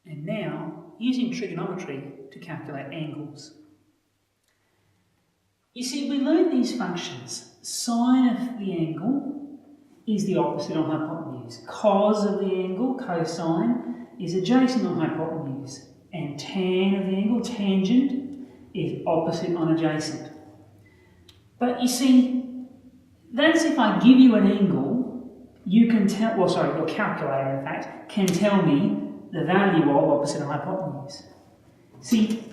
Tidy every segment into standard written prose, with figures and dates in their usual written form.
And now, using trigonometry to calculate angles. You see, we learned these functions. Sine of the angle is the opposite on hypotenuse. Cos of the angle, cosine, is adjacent on hypotenuse. And tan of the angle, tangent, is opposite on adjacent. But you see, that's if I give you an angle, you can tell, well sorry, your calculator in fact, can tell me the value of opposite on hypotenuse. See,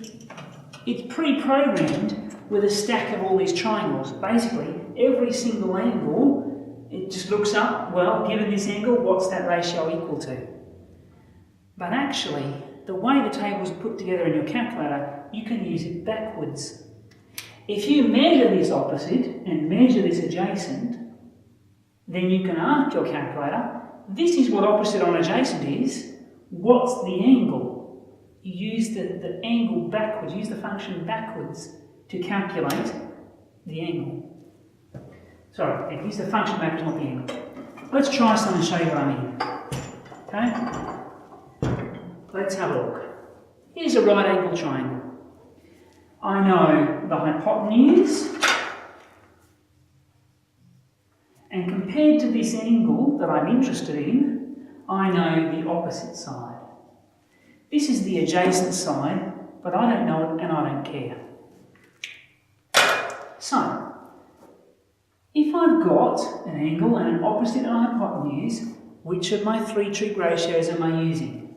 it's pre-programmed with a stack of all these triangles. Basically, every single angle, it just looks up, well, given this angle, what's that ratio equal to? But actually, the way the table is put together in your calculator, you can use it backwards. If you measure this opposite and measure this adjacent, then you can ask your calculator, this is what opposite on adjacent is, what's the angle? You use the angle backwards, use the function backwards to calculate the angle. Sorry, use the function backwards, not the angle. Let's try some and show you what I mean. Okay? Let's have a look. Here's a right angle triangle. I know the hypotenuse, and compared to this angle that I'm interested in, I know the opposite side. This is the adjacent side, but I don't know it and I don't care. So, if I've got an angle and an opposite and a hypotenuse, which of my three trig ratios am I using?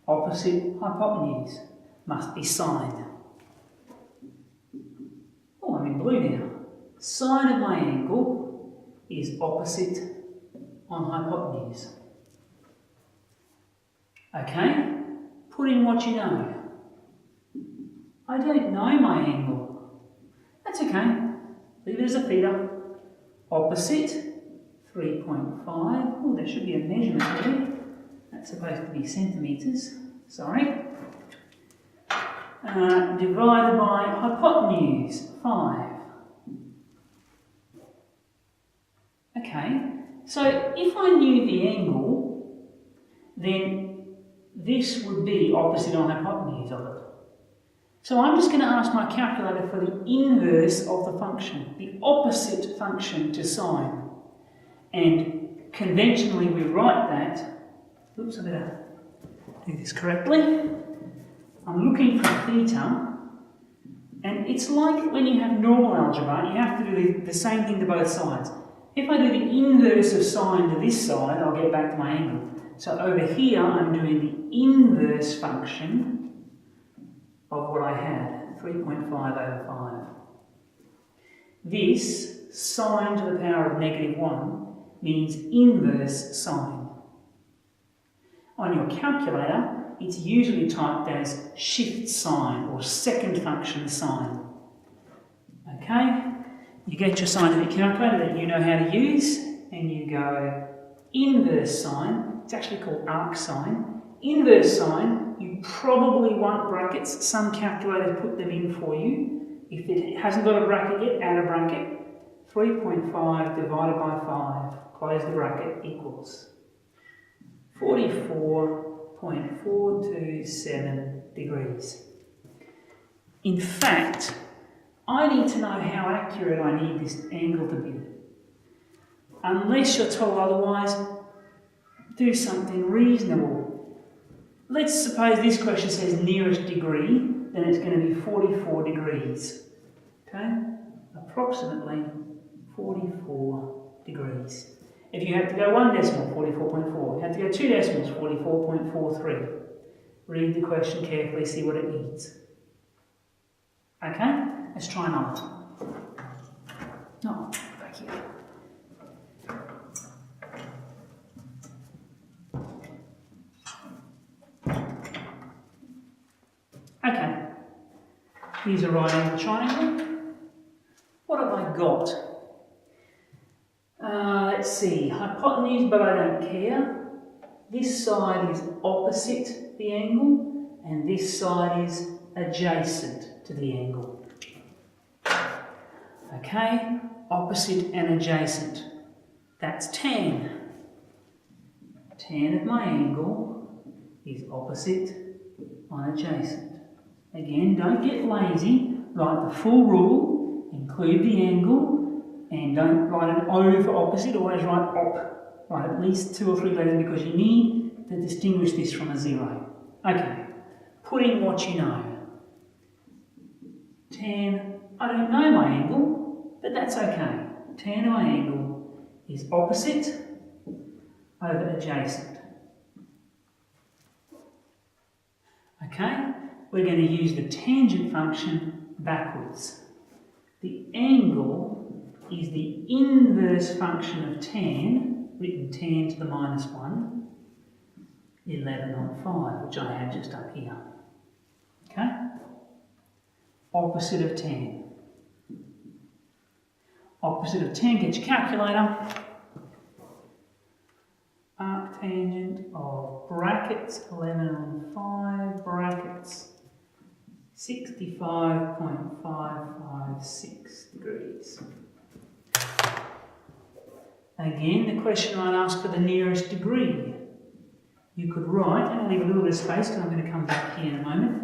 Opposite, hypotenuse. Must be sine. Oh, I'm in blue now. Sine of my angle is opposite on hypotenuse. Okay? Put in what you know. I don't know my angle. That's okay. Leave it as a theta. Opposite, 3.5. Oh, there should be a measurement there. That's supposed to be centimetres. Sorry. Divided by hypotenuse, 5. Okay, so if I knew the angle, then this would be opposite on hypotenuse of it. So I'm just going to ask my calculator for the inverse of the function, the opposite function to sine. And conventionally we write that, oops, I better do this correctly. I'm looking for theta, and it's like when you have normal algebra, you have to do the same thing to both sides. If I do the inverse of sine to this side, I'll get back to my angle. So over here, I'm doing the inverse function of what I had, 3.5 over 5. This, sine to the power of -1, means inverse sine. On your calculator, it's usually typed as shift sine or second function sine. Okay? You get your scientific calculator that you know how to use, and you go inverse sine. It's actually called arc sine. Inverse sine, you probably want brackets. Some calculators put them in for you. If it hasn't got a bracket yet, add a bracket. 3.5 divided by 5, close the bracket, equals 44.427 degrees. In fact, I need to know how accurate I need this angle to be. Unless you're told otherwise, do something reasonable. Let's suppose this question says nearest degree, then it's going to be 44 degrees. Okay? Approximately 44 degrees. If you had to go one decimal, 44.4. If you had to go two decimals, 44.43. Read the question carefully, see what it needs. Okay? Let's try another. Oh, back here. Okay. Here's a right angle triangle. What have I got? Let's see, hypotenuse, but I don't care. This side is opposite the angle, and this side is adjacent to the angle. Okay, opposite and adjacent. That's tan. Tan of my angle is opposite on adjacent. Again, don't get lazy. Write the full rule, include the angle, and don't write an O for opposite, always write op. Write at least 2 or 3 letters because you need to distinguish this from a 0. Okay, put in what you know. Tan, I don't know my angle, but that's okay. Tan of my angle is opposite over adjacent. Okay, we're going to use the tangent function backwards. The angle is the inverse function of tan, written tan to the minus 1, 11 on 5, which I have just up here. Okay? Opposite of tan. Opposite of tan, get your calculator. Arctangent of brackets 11 on 5, brackets 65.556 degrees. Again, the question might ask for the nearest degree. You could write, and I'll leave a little bit of space because I'm going to come back here in a moment.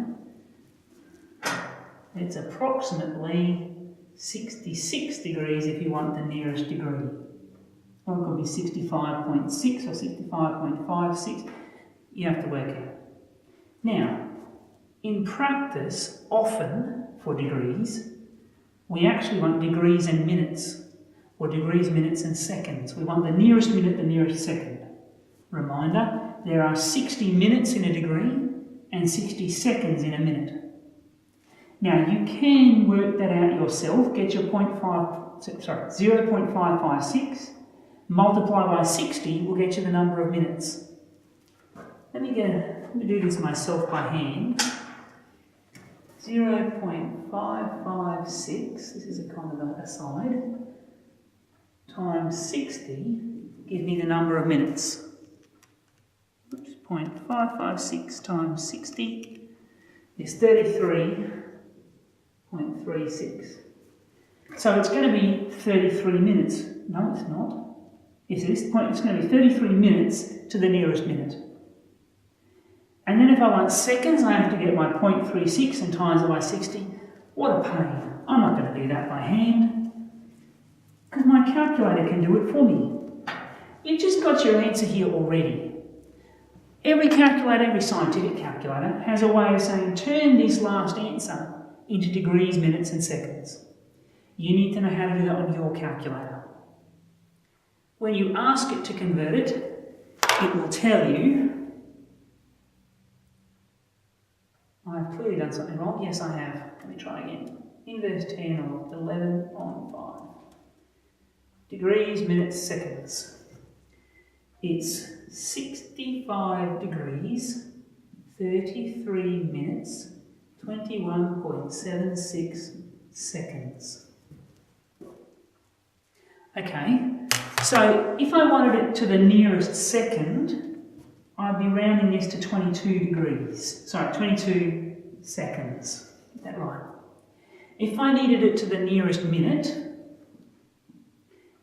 It's approximately 66 degrees if you want the nearest degree. Or it could be 65.6 or 65.56. You have to work out. Now, in practice, often for degrees, we actually want degrees and minutes, or degrees, minutes and seconds. We want the nearest minute, the nearest second. Reminder, there are 60 minutes in a degree and 60 seconds in a minute. Now, you can work that out yourself, get your 0.556, multiply by 60 will get you the number of minutes. Let me do this myself by hand. 0.556, this is a kind of an aside, times 60 gives me the number of minutes. 0.556 times 60 is 33.36. So it's going to be 33 minutes. No, it's not. Yes, at this point it's going to be 33 minutes to the nearest minute. And then if I want seconds, I have to get my 0.36 and times it by 60. What a pain. I'm not going to do that by hand, because my calculator can do it for me. You've just got your answer here already. Every calculator, every scientific calculator, has a way of saying, turn this last answer into degrees, minutes and seconds. You need to know how to do that on your calculator. When you ask it to convert it, it will tell you, I've clearly done something wrong. Yes, I have. Let me try again. Inverse tan of 11 on 5. Degrees, minutes, seconds. It's 65 degrees, 33 minutes, 21.76 seconds. Okay, so if I wanted it to the nearest second, I'd be rounding this to 22 degrees. Sorry, 22 seconds. Get that right. If I needed it to the nearest minute,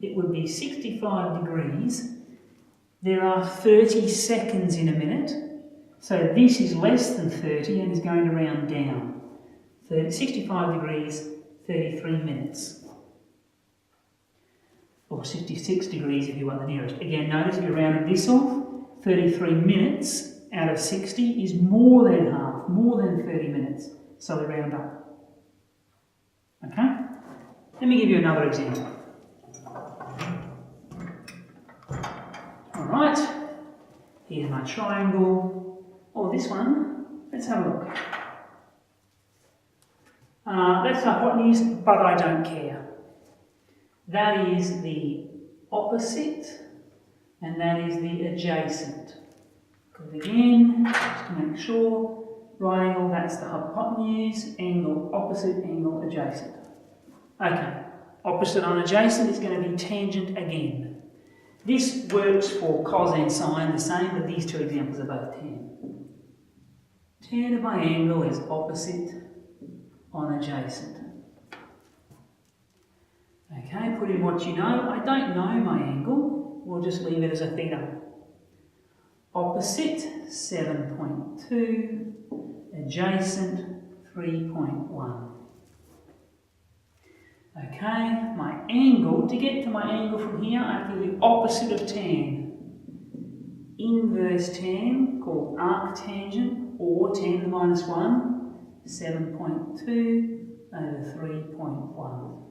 it would be 65 degrees. There are 30 seconds in a minute, so this is less than 30 and is going to round down. 65 degrees, 33 minutes. Or 66 degrees if you want the nearest. Again, notice if you're rounding this off, 33 minutes out of 60 is more than half, more than 30 minutes. So we round up. Okay? Let me give you another example. Alright, here's my triangle, or this one. Let's have a look. That's hypotenuse, but I don't care. That is the opposite, and that is the adjacent. Because again, just to make sure, right angle, that's the hypotenuse, angle opposite, angle adjacent. Okay, opposite on adjacent is going to be tangent again. This works for cos and sine the same, but these two examples are both tan. Tan of my angle is opposite on adjacent. Okay, put in what you know. I don't know my angle. We'll just leave it as a theta. Opposite, 7.2. adjacent 3.1. Okay, my angle, to get to my angle from here, I have to do the opposite of tan. Inverse tan, called arctangent, or tan to the minus 1, 7.2 over 3.1.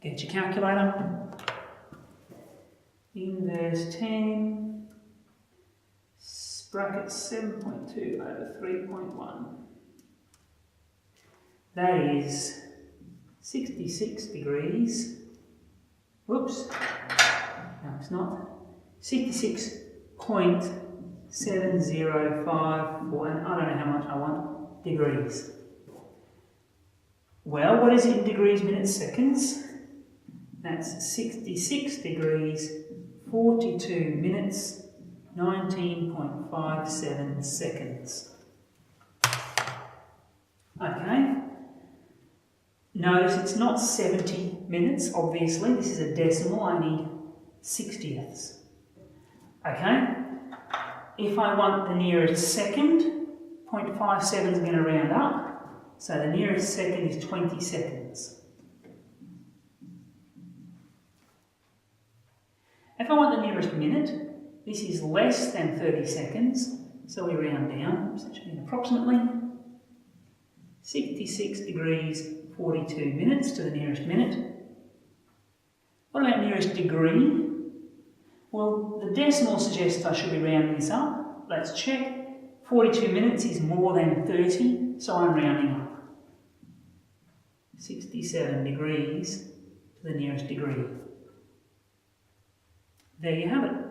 Get your calculator. Inverse tan, bracket 7.2 over 3.1. That is 66 degrees. Whoops. No, it's not. 66.7054, and I don't know how much I want, degrees. Well, what is it in degrees, minutes, seconds? That's 66 degrees, 42 minutes, 19.57 seconds. Okay. Notice it's not 70 minutes, obviously. This is a decimal, I need 60ths. Okay? If I want the nearest second, 0.57 is going to round up. So the nearest second is 20 seconds. If I want the nearest minute, this is less than 30 seconds, so we round down, so that should be approximately 66 degrees, 42 minutes to the nearest minute. What about nearest degree? Well, the decimal suggests I should be rounding this up. Let's check. 42 minutes is more than 30, so I'm rounding up. 67 degrees to the nearest degree. There you have it.